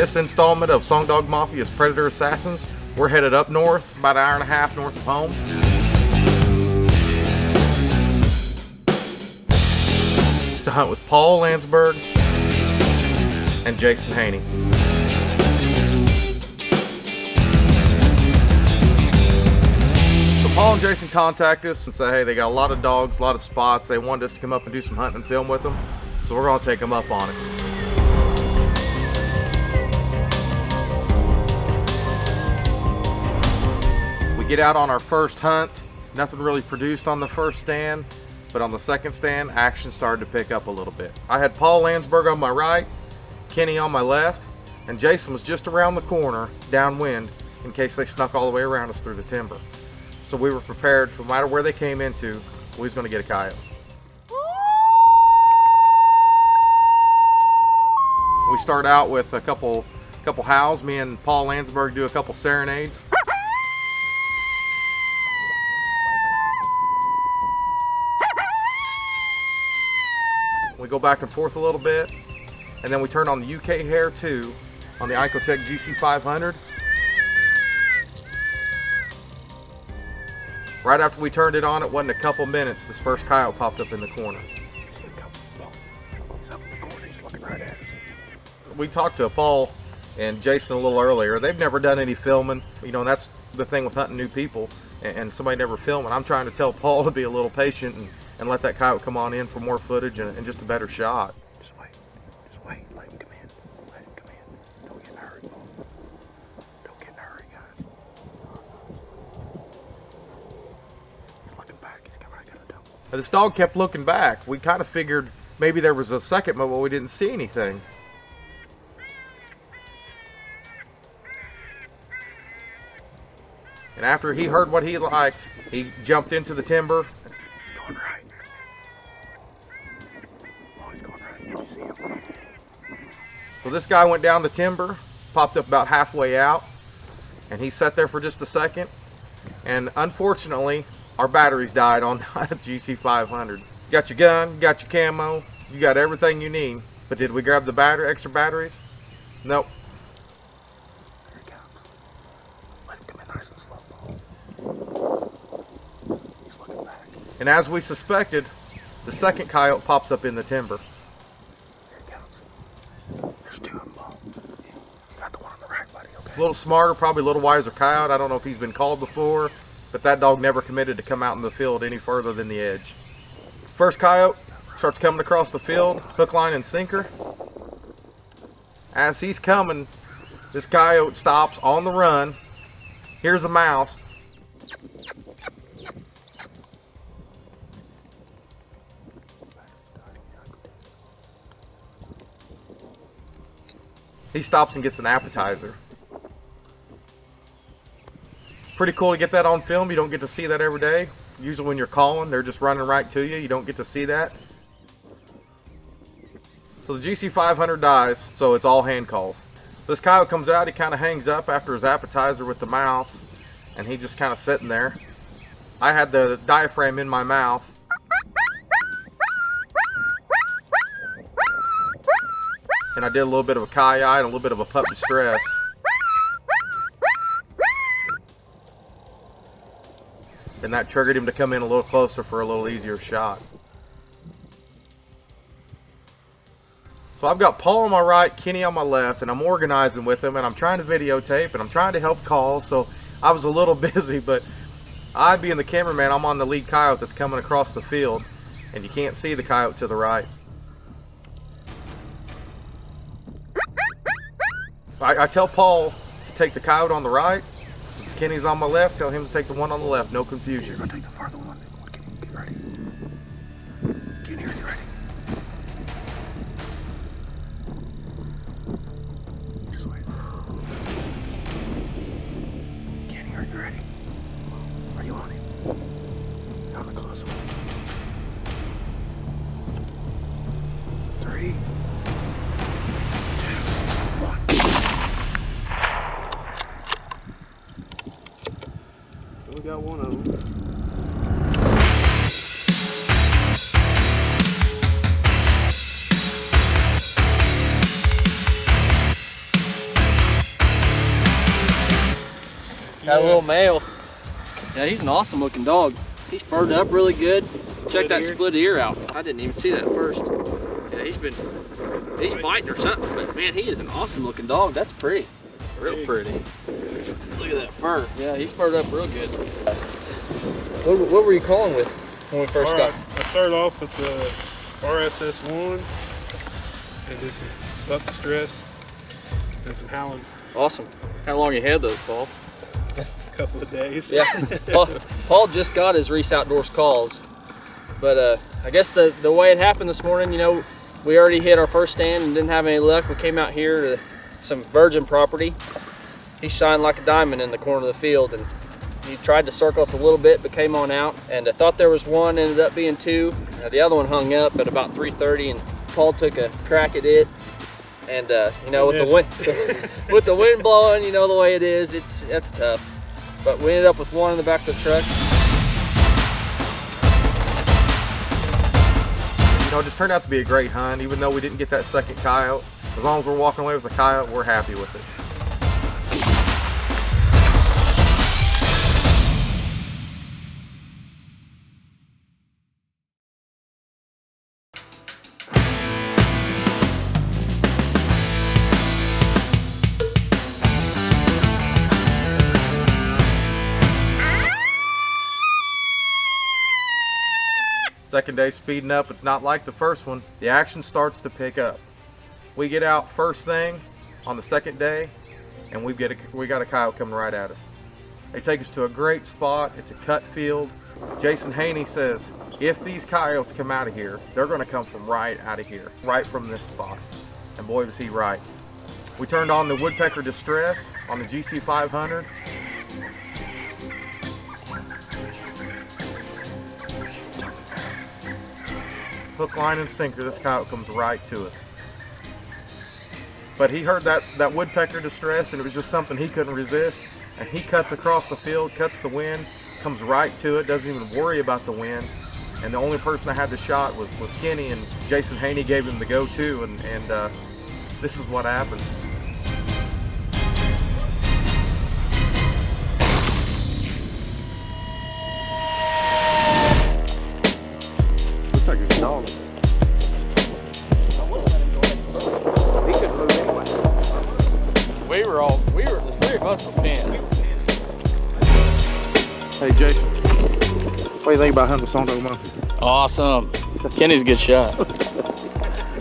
this installment of Songdog Mafia's Predator Assassins, we're headed up north, about an hour and a half north of home. To hunt with Paul Landsberg and Jason Heany. So Paul and Jason contacted us and said, hey, they got a lot of dogs, a lot of spots. They wanted us to come up and do some hunting and film with them. So we're going to take them up on it. We get out on our first hunt. Nothing really produced on the first stand, but on the second stand, action started to pick up a little bit. I had Paul Landsberg on my right, Kenny on my left, and Jason was just around the corner, downwind, in case they snuck all the way around us through the timber. So we were prepared, no matter where they came into, we was going to get a coyote. We start out with a couple howls. Me and Paul Landsberg do a couple serenades. We go back and forth a little bit, and then we turn on the UK Hair 2 on the ICOtec GC500. Right after we turned it on, it wasn't a couple minutes, this first coyote popped up in the corner. See a couple, he's up in the corner, he's looking right at us. We talked to Paul and Jason a little earlier. They've never done any filming. You know, that's the thing with hunting new people, and somebody never filming. I'm trying to tell Paul to be a little patient and let that coyote come on in for more footage and just a better shot. Just wait, let him come in. Let him come in. Don't get in a hurry, Paul. Don't get in a hurry, guys. He's looking back, he's got a double. This dog kept looking back. We kind of figured maybe there was a second, but we didn't see anything. And after he heard what he liked, he jumped into the timber. He's going right. Oh, he's going right. Did you see him? So this guy went down the timber, popped up about halfway out, and he sat there for just a second. And unfortunately, our batteries died on GC500. Got your gun, got your camo, you got everything you need. But did we grab the extra batteries? Nope. Here he comes. Let him come in nice and slow, Paul. He's looking back. And as we suspected, the second coyote pops up in the timber. Here he comes. There's two of them, Paul. You got the one on the right, buddy, okay? A little smarter, probably a little wiser coyote. I don't know if he's been called before, but that dog never committed to come out in the field any further than the edge. First coyote starts coming across the field, hook, line, and sinker. As he's coming, this coyote stops on the run. Here's a mouse. He stops and gets an appetizer. Pretty cool to get that on film. You don't get to see that every day. Usually when you're calling, they're just running right to you. You don't get to see that. So the GC500 dies, so it's all hand calls. This coyote comes out, he kind of hangs up after his appetizer with the mouse, and he just kind of sitting there. I had the diaphragm in my mouth. And I did a little bit of a coyote and a little bit of a pup distress. And that triggered him to come in a little closer for a little easier shot. So I've got Paul on my right, Kenny on my left, and I'm organizing with them, and I'm trying to videotape, and I'm trying to help call, so I was a little busy, but I, being the cameraman, I'm on the lead coyote that's coming across the field, and you can't see the coyote to the right. I tell Paul to take the coyote on the right. Since Kenny's on my left, tell him to take the one on the left. No confusion. You're going to take the farther one. Kenny, get ready. Kenny, are you ready? Just wait. Kenny, are you ready? Are you on him? You're on the close one. 3, 2, 1. We got one of them. Got a little male. Yeah, he's an awesome looking dog. He's furred up really good. Check that split ear out. I didn't even see that at first. Yeah, he's fighting or something, but man, he is an awesome looking dog. That's pretty. Real pretty. Look at that fur. Yeah, he's furred up real good. What were you calling with when we first got? I started off with the RSS1 and did some buck distress and some howling. Awesome. How long you had those, Paul? A couple of days. Yeah. Paul just got his Reese Outdoors calls, but I guess the way it happened this morning, you know, we already hit our first stand and didn't have any luck. We came out here to some virgin property. He shined like a diamond in the corner of the field, and he tried to circle us a little bit, but came on out. And I thought there was one, ended up being two. The other one hung up at about 3:30, and Paul took a crack at it. And you know, with the wind blowing, you know the way it is, that's tough. But we ended up with one in the back of the truck. You know, it just turned out to be a great hunt, even though we didn't get that second coyote. As long as we're walking away with a coyote, we're happy with it. Second day speeding up, it's not like the first one. The action starts to pick up. We get out first thing on the second day, and we got a coyote coming right at us. They take us to a great spot. It's a cut field. Jason Heany says, if these coyotes come out of here, they're gonna come from right out of here, right from this spot. And boy, was he right. We turned on the woodpecker distress on the GC500. Hook, line, and sinker, this coyote comes right to us. But he heard that woodpecker distress, and it was just something he couldn't resist. And he cuts across the field, cuts the wind, comes right to it, doesn't even worry about the wind. And the only person that had the shot was Kenny, and Jason Heany gave him the go-to, and this is what happened. Dog. He couldn't move anyway. The three of us were pinned. Hey Jason, what do you think about hunting with Songdog Mafia? Awesome. Kenny's a good shot.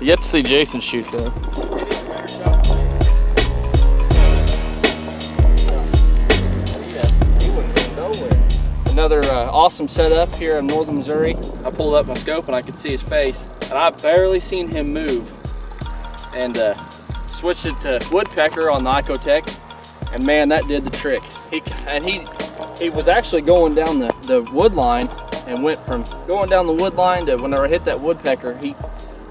You have to see Jason shoot though. Another awesome setup here in northern Missouri. I pulled up my scope and I could see his face, and I barely seen him move. And switched it to woodpecker on the ICOtec, and man, that did the trick. He was actually going down the wood line, and went from going down the wood line to whenever I hit that woodpecker, he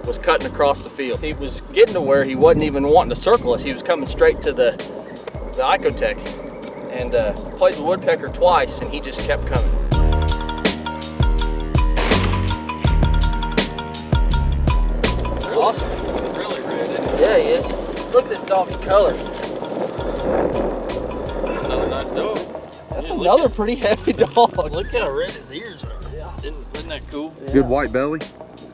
was cutting across the field. He was getting to where he wasn't even wanting to circle us. He was coming straight to the ICOtec. And played the woodpecker twice, and he just kept coming. Awesome. Really red, isn't it? Yeah, he is. Look at this dog's color. That's another nice dog. That's another pretty heavy dog. Look how red his ears are. Yeah. Isn't that cool? Yeah. Good white belly.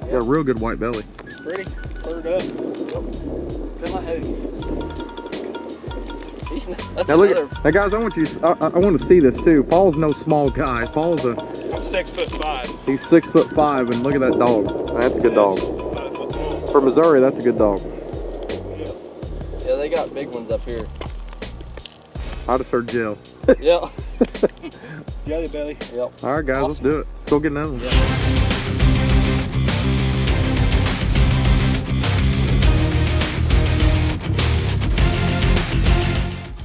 Got a real good white belly. Pretty. Furred up. Feel like heavy. Now look, now guys, I want to see this too. Paul's no small guy. Paul's I'm 6'5". He's 6'5", and look at that dog. That's a good dog. 5 foot tall. For Missouri, that's a good dog. Yeah, they got big ones up here. I just heard Jill. Yeah. Jelly belly. Yep. All right, guys, let's do it. Let's go get another one. Yeah.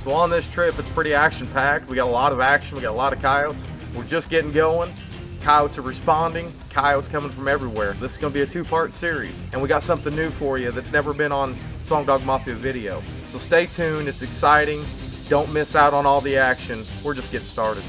So on this trip, it's pretty action-packed. We got a lot of action, we got a lot of coyotes. We're just getting going. Coyotes are responding, coyotes coming from everywhere. This is gonna be a two-part series, and we got something new for you that's never been on Songdog Mafia video. So stay tuned, it's exciting. Don't miss out on all the action. We're just getting started.